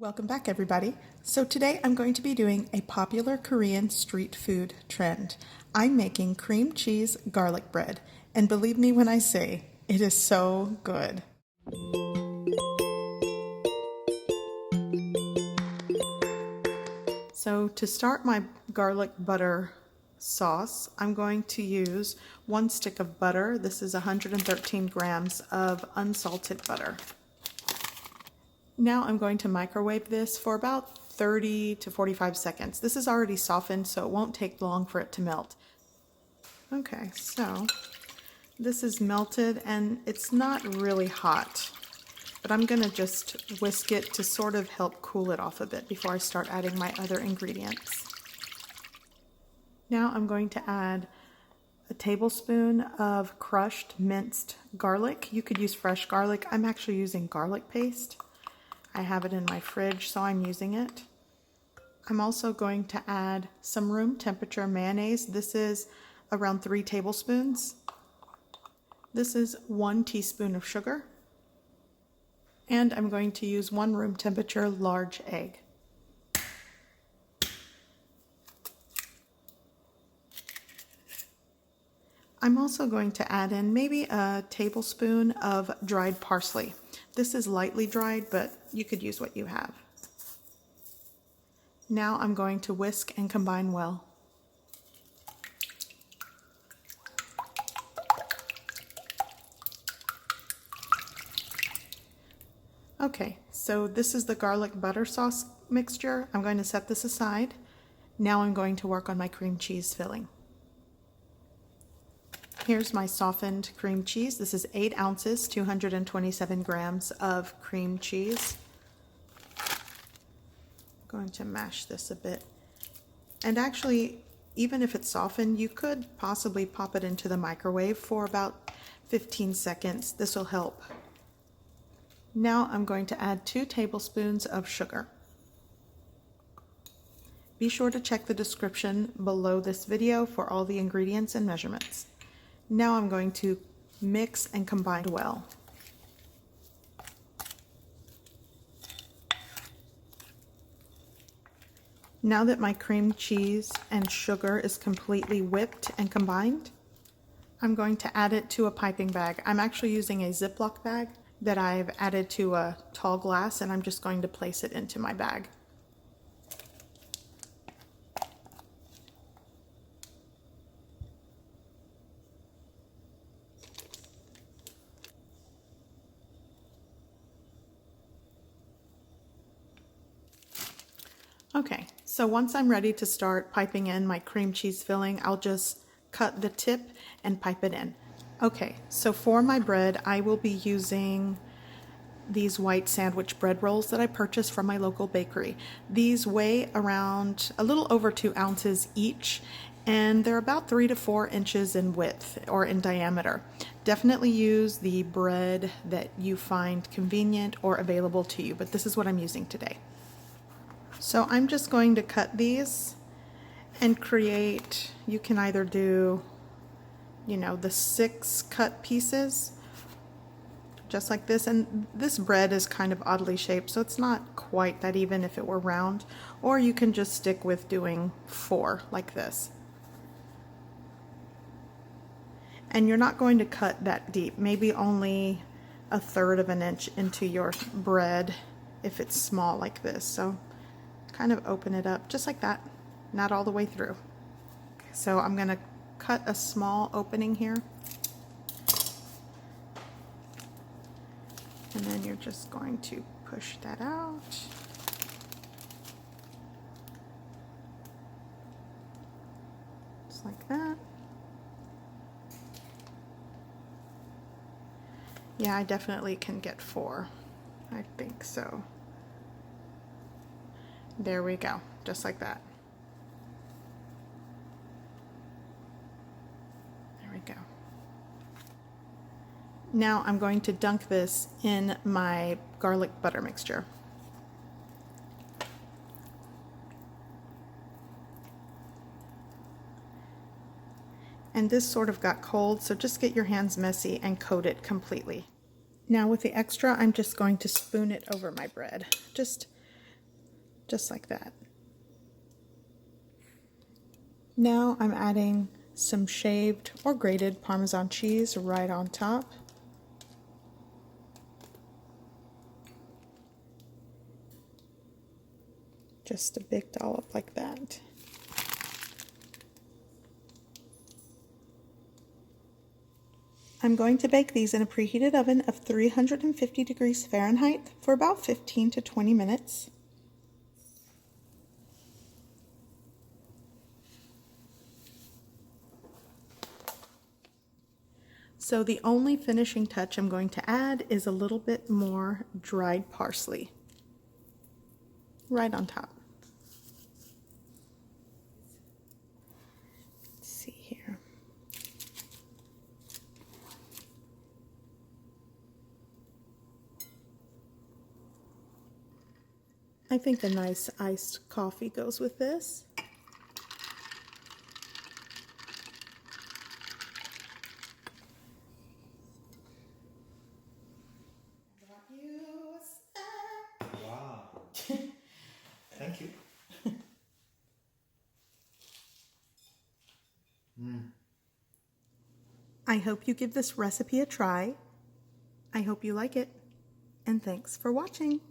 Welcome back, everybody. So today I'm going to be doing a popular Korean street food trend. I'm making cream cheese garlic bread, and believe me when I say it is so good. So to start my garlic butter sauce, I'm going to use 1 stick of butter. This is 113 grams of unsalted butter. Now I'm going to microwave this for about 30 to 45 seconds. This is already softened, so it won't take long for it to melt. Okay, so this is melted and it's not really hot, but I'm gonna just whisk it to sort of help cool it off a bit before I start adding my other ingredients. Now I'm going to add a tablespoon of crushed minced garlic. You could use fresh garlic. I'm actually using garlic paste. I have it in my fridge, so I'm using it. I'm also going to add some room temperature mayonnaise. This is around 3 tablespoons. This is 1 teaspoon of sugar. And I'm going to use 1 room temperature large egg. I'm also going to add in maybe a tablespoon of dried parsley. This is lightly dried, but you could use what you have. Now I'm going to whisk and combine well. Okay, so this is the garlic butter sauce mixture. I'm going to set this aside. Now I'm going to work on my cream cheese filling. Here's my softened cream cheese. This is 8 ounces, 227 grams of cream cheese. I'm going to mash this a bit. And actually, even if it's softened, you could possibly pop it into the microwave for about 15 seconds. This will help. Now I'm going to add 2 tablespoons of sugar. Be sure to check the description below this video for all the ingredients and measurements. Now I'm going to mix and combine well. Now that my cream cheese and sugar is completely whipped and combined, I'm going to add it to a piping bag. I'm actually using a Ziploc bag that I've added to a tall glass, and I'm just going to place it into my bag. Okay, so once I'm ready to start piping in my cream cheese filling, I'll just cut the tip and pipe it in. Okay, so for my bread, I will be using these white sandwich bread rolls that I purchased from my local bakery. These weigh around a little over 2 ounces each, and they're about 3 to 4 inches in width or in diameter. Definitely use the bread that you find convenient or available to you, but this is what I'm using today. So I'm just going to cut these and create, you can either do, the 6 cut pieces, just like this. And this bread is kind of oddly shaped, so it's not quite that even if it were round. Or you can just stick with doing 4 like this. And you're not going to cut that deep, maybe only 1/3 of an inch into your bread if it's small like this. So kind of open it up just like that, not all the way through. So I'm going to cut a small opening here, and then you're just going to push that out. Just like that. Yeah, I definitely can get 4. I think so. There we go, just like that. There we go. Now I'm going to dunk this in my garlic butter mixture. And this sort of got cold, so just get your hands messy and coat it completely. Now with the extra, I'm just going to spoon it over my bread. Just just like that. Now I'm adding some shaved or grated Parmesan cheese right on top. Just a big dollop like that. I'm going to bake these in a preheated oven of 350 degrees Fahrenheit for about 15 to 20 minutes. So the only finishing touch I'm going to add is a little bit more dried parsley right on top. Let's see here. I think a nice iced coffee goes with this. Wow. Thank you. I hope you give this recipe a try. I hope you like it, and thanks for watching.